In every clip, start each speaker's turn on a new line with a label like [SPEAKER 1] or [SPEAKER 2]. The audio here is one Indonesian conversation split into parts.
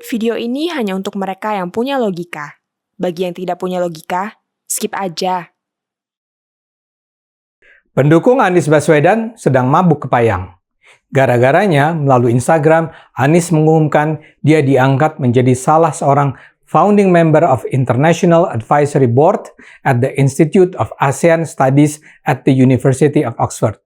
[SPEAKER 1] Video ini hanya untuk mereka yang punya logika. Bagi yang tidak punya logika, skip aja.
[SPEAKER 2] Pendukung Anies Baswedan sedang mabuk kepayang. Gara-garanya, melalui Instagram, Anies mengumumkan dia diangkat menjadi salah seorang founding member of International Advisory Board at the Institute of ASEAN Studies at the University of Oxford.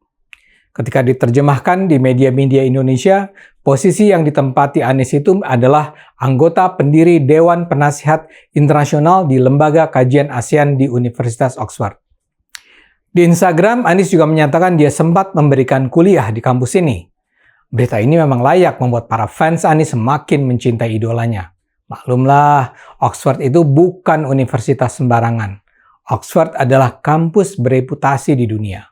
[SPEAKER 2] Ketika diterjemahkan di media-media Indonesia, posisi yang ditempati Anies itu adalah anggota pendiri Dewan Penasihat Internasional di Lembaga Kajian ASEAN di Universitas Oxford. Di Instagram, Anies juga menyatakan dia sempat memberikan kuliah di kampus ini. Berita ini memang layak membuat para fans Anies semakin mencintai idolanya. Maklumlah, Oxford itu bukan universitas sembarangan. Oxford adalah kampus bereputasi di dunia.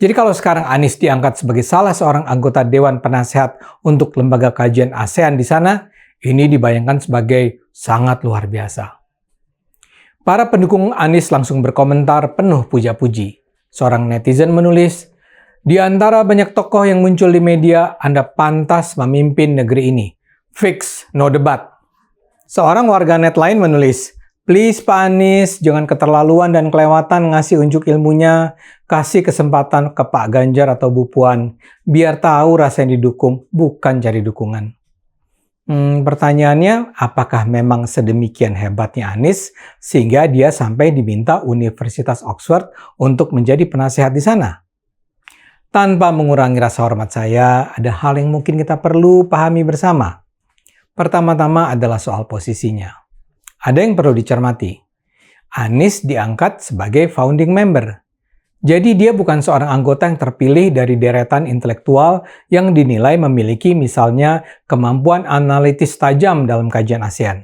[SPEAKER 2] Jadi kalau sekarang Anies diangkat sebagai salah seorang anggota Dewan Penasehat untuk Lembaga Kajian ASEAN di sana, ini dibayangkan sebagai sangat luar biasa. Para pendukung Anies langsung berkomentar penuh puja-puji. Seorang netizen menulis, "Di antara banyak tokoh yang muncul di media, Anda pantas memimpin negeri ini. Fix, no debat." Seorang warganet lain menulis, "Please Pak Anies, jangan keterlaluan dan kelewatan ngasih unjuk ilmunya. Kasih kesempatan ke Pak Ganjar atau Bu Puan. Biar tahu rasanya didukung, bukan cari dukungan." Pertanyaannya, apakah memang sedemikian hebatnya Anies sehingga dia sampai diminta Universitas Oxford untuk menjadi penasehat di sana? Tanpa mengurangi rasa hormat saya, ada hal yang mungkin kita perlu pahami bersama. Pertama-tama adalah soal posisinya. Ada yang perlu dicermati. Anies diangkat sebagai founding member. Jadi dia bukan seorang anggota yang terpilih dari deretan intelektual yang dinilai memiliki misalnya kemampuan analitis tajam dalam kajian ASEAN.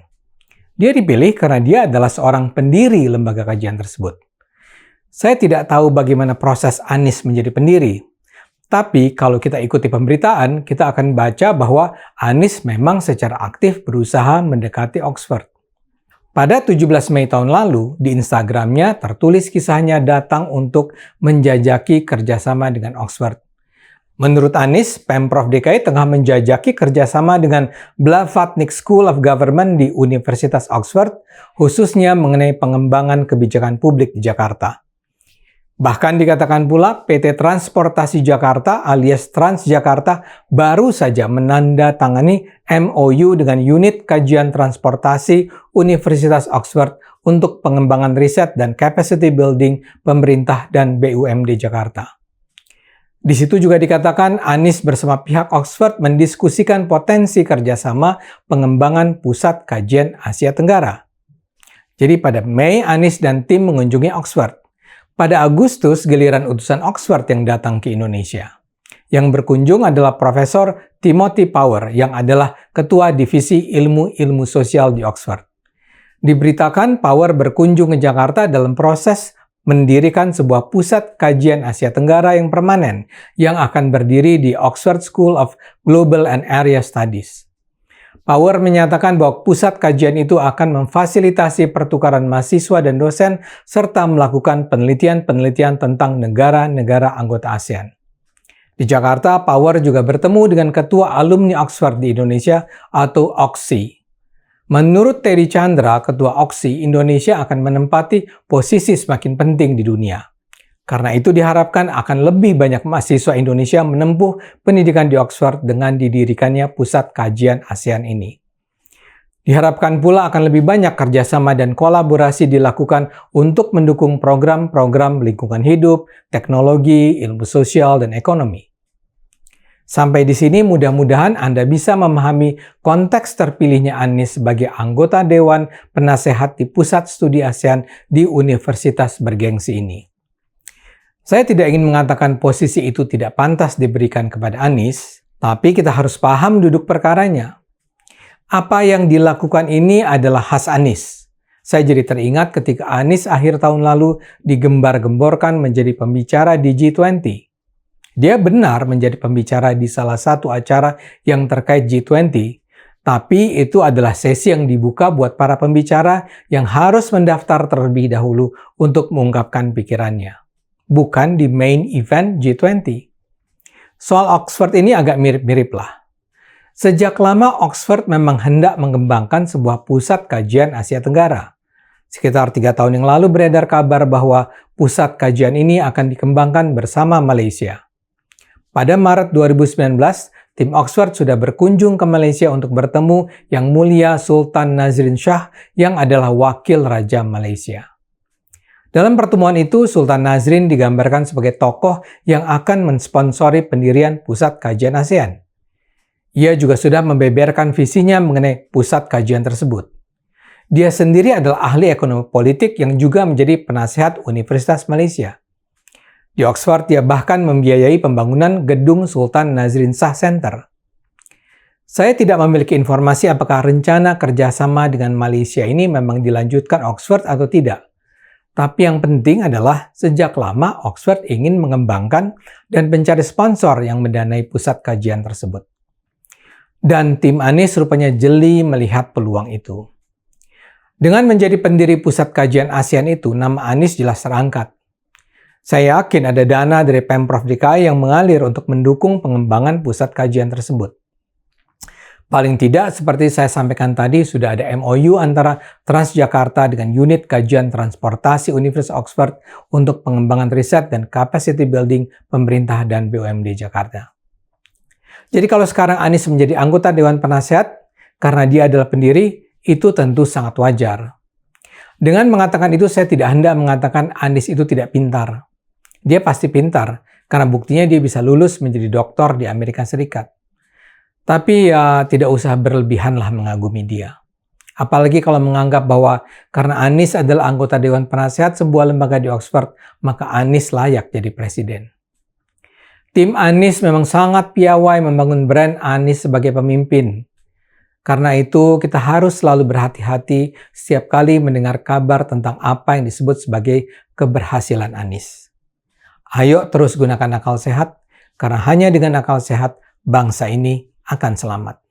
[SPEAKER 2] Dia dipilih karena dia adalah seorang pendiri lembaga kajian tersebut. Saya tidak tahu bagaimana proses Anies menjadi pendiri. Tapi kalau kita ikuti pemberitaan, kita akan baca bahwa Anies memang secara aktif berusaha mendekati Oxford. Pada 17 Mei tahun lalu, di Instagramnya tertulis kisahnya datang untuk menjajaki kerjasama dengan Oxford. Menurut Anies, Pemprov DKI tengah menjajaki kerjasama dengan Blavatnik School of Government di Universitas Oxford, khususnya mengenai pengembangan kebijakan publik di Jakarta. Bahkan dikatakan pula PT Transportasi Jakarta alias Transjakarta baru saja menandatangani MOU dengan Unit Kajian Transportasi Universitas Oxford untuk pengembangan riset dan capacity building pemerintah dan BUMD Jakarta. Di situ juga dikatakan Anies bersama pihak Oxford mendiskusikan potensi kerjasama pengembangan pusat kajian Asia Tenggara. Jadi pada Mei, Anies dan tim mengunjungi Oxford. Pada Agustus, giliran utusan Oxford yang datang ke Indonesia. Yang berkunjung adalah Profesor Timothy Power yang adalah Ketua Divisi Ilmu Sosial di Oxford. Diberitakan Power berkunjung ke Jakarta dalam proses mendirikan sebuah pusat kajian Asia Tenggara yang permanen yang akan berdiri di Oxford School of Global and Area Studies. Power menyatakan bahwa pusat kajian itu akan memfasilitasi pertukaran mahasiswa dan dosen serta melakukan penelitian-penelitian tentang negara-negara anggota ASEAN. Di Jakarta, Power juga bertemu dengan Ketua Alumni Oxford di Indonesia atau OXI. Menurut Terry Chandra, Ketua OXI, Indonesia akan menempati posisi semakin penting di dunia. Karena itu diharapkan akan lebih banyak mahasiswa Indonesia menempuh pendidikan di Oxford dengan didirikannya pusat kajian ASEAN ini. Diharapkan pula akan lebih banyak kerjasama dan kolaborasi dilakukan untuk mendukung program-program lingkungan hidup, teknologi, ilmu sosial, dan ekonomi. Sampai di sini mudah-mudahan Anda bisa memahami konteks terpilihnya Anies sebagai anggota Dewan Penasehat di Pusat Studi ASEAN di Universitas bergengsi ini. Saya tidak ingin mengatakan posisi itu tidak pantas diberikan kepada Anies, tapi kita harus paham duduk perkaranya. Apa yang dilakukan ini adalah khas Anies. Saya jadi teringat ketika Anies akhir tahun lalu digembar-gemborkan menjadi pembicara di G20. Dia benar menjadi pembicara di salah satu acara yang terkait G20, tapi itu adalah sesi yang dibuka buat para pembicara yang harus mendaftar terlebih dahulu untuk mengungkapkan pikirannya. Bukan di main event G20. Soal Oxford ini agak mirip-mirip lah. Sejak lama Oxford memang hendak mengembangkan sebuah pusat kajian Asia Tenggara. Sekitar 3 tahun yang lalu beredar kabar bahwa pusat kajian ini akan dikembangkan bersama Malaysia. Pada Maret 2019, tim Oxford sudah berkunjung ke Malaysia untuk bertemu Yang Mulia Sultan Nazrin Shah yang adalah wakil Raja Malaysia. Dalam pertemuan itu, Sultan Nazrin digambarkan sebagai tokoh yang akan mensponsori pendirian pusat kajian ASEAN. Ia juga sudah membeberkan visinya mengenai pusat kajian tersebut. Dia sendiri adalah ahli ekonomi politik yang juga menjadi penasehat Universitas Malaysia. Di Oxford, dia bahkan membiayai pembangunan gedung Sultan Nazrin Shah Center. Saya tidak memiliki informasi apakah rencana kerjasama dengan Malaysia ini memang dilanjutkan Oxford atau tidak. Tapi yang penting adalah sejak lama Oxford ingin mengembangkan dan mencari sponsor yang mendanai pusat kajian tersebut. Dan tim Anies rupanya jeli melihat peluang itu. Dengan menjadi pendiri pusat kajian ASEAN itu, nama Anies jelas terangkat. Saya yakin ada dana dari Pemprov DKI yang mengalir untuk mendukung pengembangan pusat kajian tersebut. Paling tidak, seperti saya sampaikan tadi, sudah ada MOU antara Transjakarta dengan Unit Kajian Transportasi Universitas Oxford untuk pengembangan riset dan capacity building pemerintah dan BUMD Jakarta. Jadi kalau sekarang Anies menjadi anggota Dewan Penasehat, karena dia adalah pendiri, itu tentu sangat wajar. Dengan mengatakan itu, saya tidak hendak mengatakan Anies itu tidak pintar. Dia pasti pintar, karena buktinya dia bisa lulus menjadi doktor di Amerika Serikat. Tapi ya tidak usah berlebihanlah mengagumi dia. Apalagi kalau menganggap bahwa karena Anies adalah anggota Dewan Penasehat sebuah lembaga di Oxford, maka Anies layak jadi presiden. Tim Anies memang sangat piawai membangun brand Anies sebagai pemimpin. Karena itu, kita harus selalu berhati-hati setiap kali mendengar kabar tentang apa yang disebut sebagai keberhasilan Anies. Ayo terus gunakan akal sehat, karena hanya dengan akal sehat, bangsa ini akan selamat.